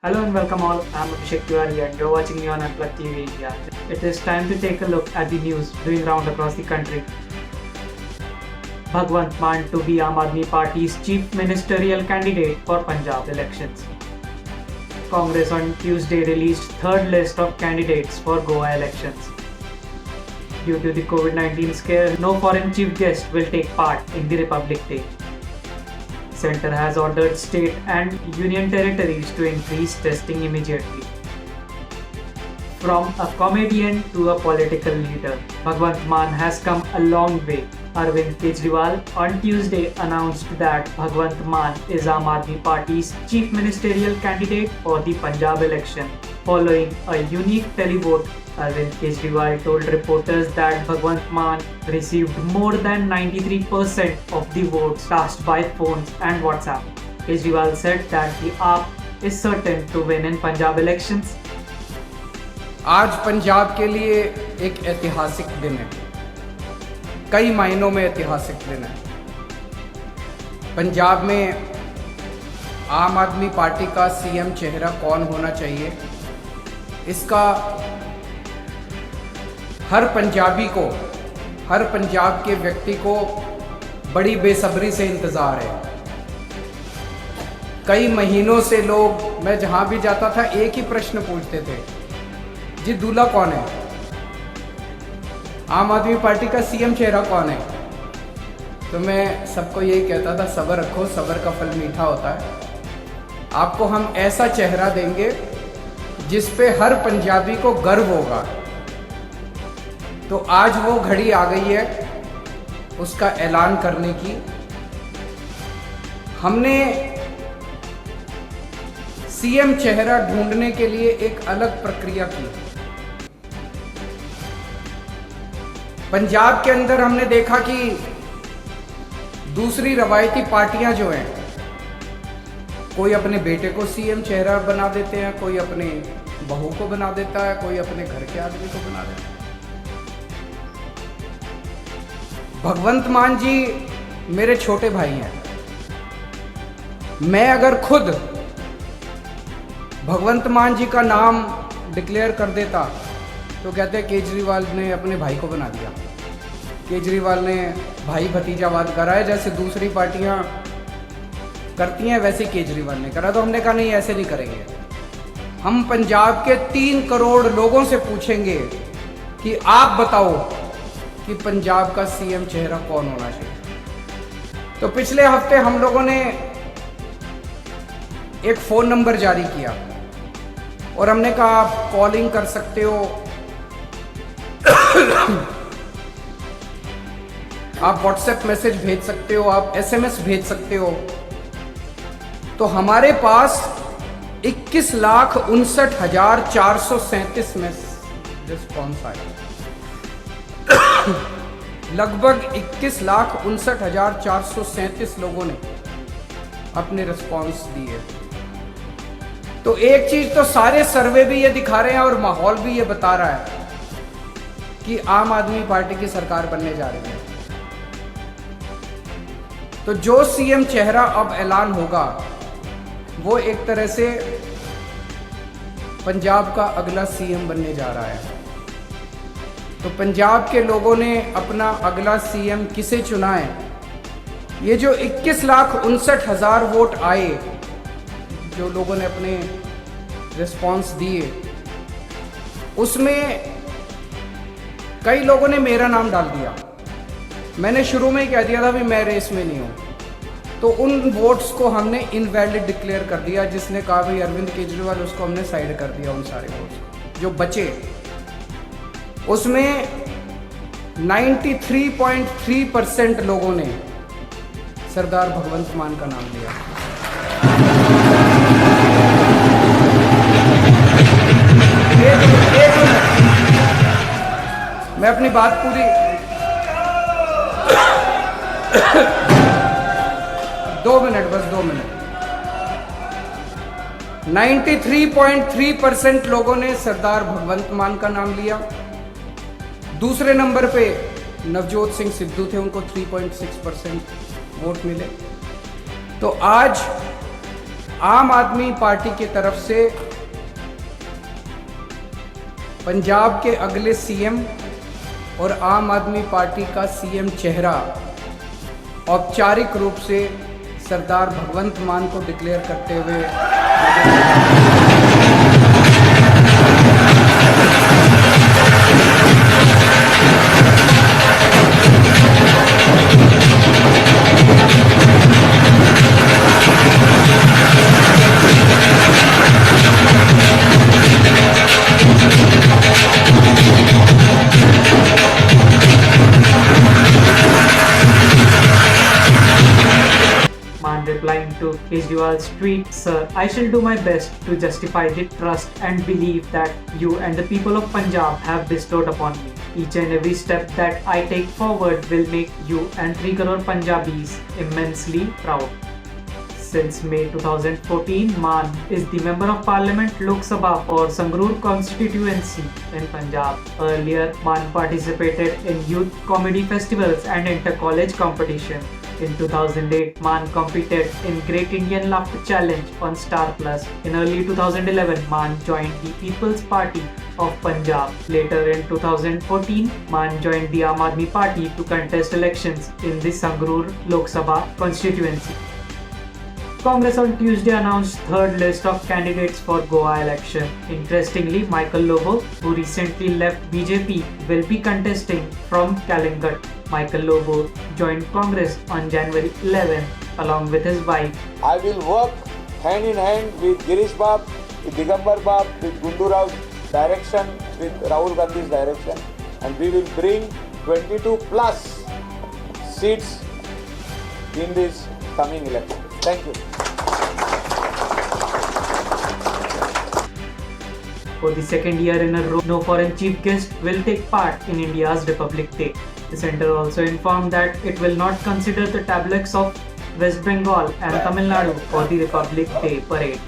Hello and welcome all. I'm Abhishek Tiwari and you're watching me on Unplugged TV India. It is time to take a look at the news doing round across the country. Bhagwant Mann to be Aam Aadmi Party's chief ministerial candidate for Punjab elections. Congress on Tuesday released third list of candidates for Goa elections. Due to the COVID-19 scare, no foreign chief guest will take part in the Republic Day. Centre has ordered state and union territories to increase testing immediately. From a comedian to a political leader, Bhagwant Mann has come a long way. Arvind Kejriwal on Tuesday announced that Bhagwant Mann is Aam Aadmi Party's chief ministerial candidate for the Punjab election. Following a unique televote, Arvind Kejriwal told reporters that Bhagwant Mann received more than 93% of the votes cast by phones and WhatsApp. Kejriwal said that the AAP is certain to win in Punjab elections. आज पंजाब के लिए एक ऐतिहासिक दिन है, कई मायनों में ऐतिहासिक दिन है। पंजाब में आम आदमी पार्टी का सीएम चेहरा कौन होना चाहिए, इसका हर पंजाबी को, हर पंजाब के व्यक्ति को बड़ी बेसब्री से इंतज़ार है। कई महीनों से लोग, मैं जहाँ भी जाता था एक ही प्रश्न पूछते थे, जी दूल्हा कौन है, आम आदमी पार्टी का सीएम चेहरा कौन है। तो मैं सबको यही कहता था, सब्र रखो, सब्र का फल मीठा होता है। आपको हम ऐसा चेहरा देंगे जिस पे हर पंजाबी को गर्व होगा। तो आज वो घड़ी आ गई है उसका ऐलान करने की। हमने सीएम चेहरा ढूंढने के लिए एक अलग प्रक्रिया की। पंजाब के अंदर हमने देखा कि दूसरी रवायती पार्टियां जो हैं, कोई अपने बेटे को सीएम चेहरा बना देते हैं, कोई अपने बहू को बना देता है, कोई अपने घर के आदमी को बना देता है। भगवंत मान जी मेरे छोटे भाई हैं। मैं अगर खुद भगवंत मान जी का नाम डिक्लेयर कर देता तो कहते केजरीवाल ने अपने भाई को बना दिया, केजरीवाल ने भाई भतीजावाद करा है, जैसे दूसरी पार्टियां करती हैं वैसे केजरीवाल ने करा। तो हमने कहा नहीं, ऐसे नहीं करेंगे। हम पंजाब के 3 करोड़ लोगों से पूछेंगे कि आप बताओ कि पंजाब का सीएम चेहरा कौन होना चाहिए। तो पिछले हफ्ते हम लोगों ने एक फोन नंबर जारी किया और हमने कहा आप कॉलिंग कर सकते हो, आप व्हाट्सएप मैसेज भेज सकते हो, आप एसएमएस भेज सकते हो। तो हमारे पास 21,59,437 में रिस्पॉन्स आया। लगभग 21,59,437 लोगों ने अपने रिस्पॉन्स दिए। तो एक चीज तो सारे सर्वे भी ये दिखा रहे हैं और माहौल भी ये बता रहा है कि आम आदमी पार्टी की सरकार बनने जा रही है। तो जो सीएम चेहरा अब ऐलान होगा वो एक तरह से पंजाब का अगला सीएम बनने जा रहा है। तो पंजाब के लोगों ने अपना अगला सीएम किसे चुना है, ये जो 21,59,000 वोट आए, जो लोगों ने अपने रिस्पॉन्स दिए, उसमें कई लोगों ने मेरा नाम डाल दिया। मैंने शुरू में ही कह दिया था भी मैं रेस में नहीं हूँ। तो उन वोट्स को हमने इनवैलिड डिक्लेयर कर दिया। जिसने कहा भाई अरविंद केजरीवाल, उसको हमने साइड कर दिया। उन सारे वोट्स जो बचे, उसमें 93.3% लोगों ने सरदार भगवंत मान का नाम लिया। एक मिनट, मैं अपनी बात पूरी 2 मिनट, बस 2 मिनट। 93.3% लोगों ने सरदार भगवंत मान का नाम लिया। दूसरे नंबर पे नवजोत सिंह सिद्धू थे, उनको 3.6% वोट मिले। तो आज आम आदमी पार्टी की तरफ से पंजाब के अगले सीएम और आम आदमी पार्टी का सीएम चेहरा औपचारिक रूप से सरदार भगवंत मान को डिक्लेयर करते हुए Man replying to Kejriwal's tweet, "Sir, I shall do my best to justify the trust and belief that you and the people of Punjab have bestowed upon me. Each and every step that I take forward will make you and 3 crore Punjabis immensely proud." Since May 2014, Man is the Member of Parliament Lok Sabha for Sangrur constituency in Punjab. Earlier, Man participated in youth comedy festivals and inter-college competition. In 2008, Man competed in Great Indian Laughter Challenge on Star Plus. In early 2011, Man joined the People's Party of Punjab. Later in 2014, Man joined the Aam Aadmi Party to contest elections in the Sangrur Lok Sabha constituency. Congress on Tuesday announced third list of candidates for Goa election. Interestingly, Michael Lobo, who recently left BJP, will be contesting from Kalingat. Michael Lobo joined Congress on January 11 along with his wife. I will work hand in hand with Girish Bab, with Digambar Bab, with Gundu Rao's direction, with Rahul Gandhi's direction, and we will bring 22 plus seats in this coming election. Thank you. For the second year in a row, no foreign chief guest will take part in India's Republic Day. The centre also informed that it will not consider the tablets of West Bengal and Tamil Nadu for the Republic Day parade.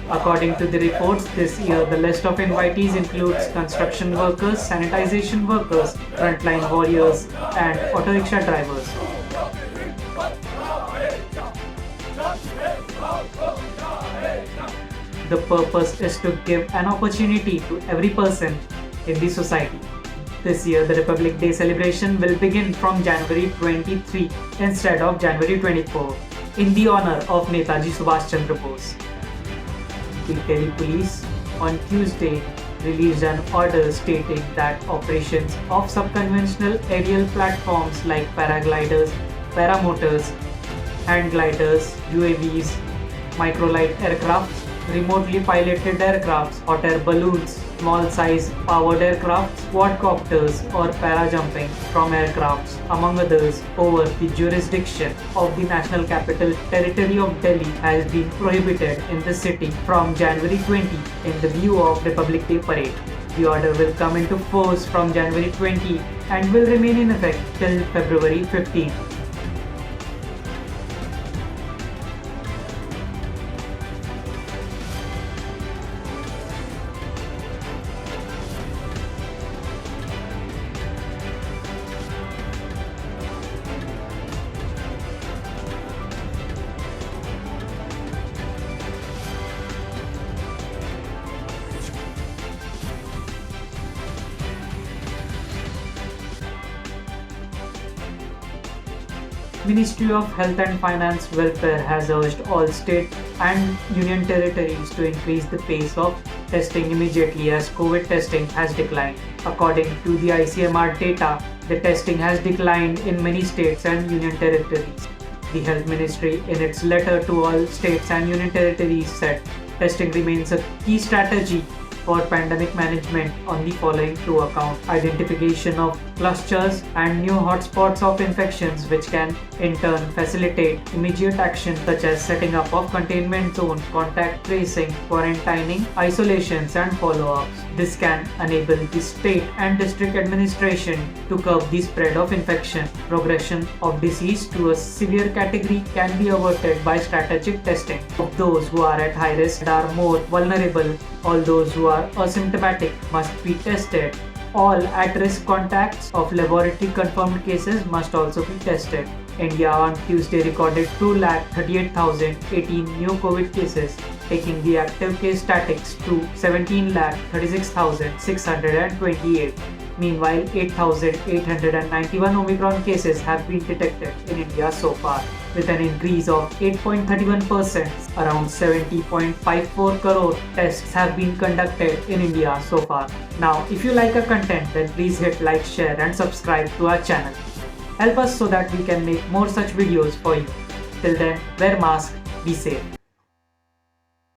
According to the reports, this year the list of invitees includes construction workers, sanitization workers, frontline warriors, and auto rickshaw drivers. The purpose is to give an opportunity to every person in the society. This year, the Republic Day celebration will begin from January 23 instead of January 24 in the honor of Netaji Subhash Chandra Bose. The Delhi police on Tuesday released an order stating that operations of sub-conventional aerial platforms like paragliders, paramotors, hand gliders, UAVs, microlight aircrafts, remotely piloted aircrafts, hot air balloons, small size powered aircrafts, quadcopters or parajumping from aircrafts, among others, over the jurisdiction of the National Capital Territory of Delhi has been prohibited in the city from January 20 in the view of Republic Day parade. The order will come into force from January 20 and will remain in effect till February 15. Ministry of Health and Finance Welfare has urged all state and union territories to increase the pace of testing immediately as COVID testing has declined. According to the ICMR data, the testing has declined in many states and union territories. The Health Ministry, in its letter to all states and union territories, said testing remains a key strategy for pandemic management on the following two accounts: identification of clusters and new hotspots of infections, which can in turn facilitate immediate action such as setting up of containment zone, contact tracing, quarantining, isolations and follow-ups. This can enable the state and district administration to curb the spread of infection. Progression of disease to a severe category can be averted by strategic testing of those who are at high risk and are more vulnerable. All those who are asymptomatic must be tested. All at-risk contacts of laboratory confirmed cases must also be tested. India on Tuesday recorded 2,38,018 new COVID cases, taking the active case statistics to 17,36,628. Meanwhile, 8,891 Omicron cases have been detected in India so far, with an increase of 8.31%. Around 70.54 crore tests have been conducted in India so far. Now, if you like our content, then please hit like, share and subscribe to our channel. Help us so that we can make more such videos for you. Till then, wear mask, be safe.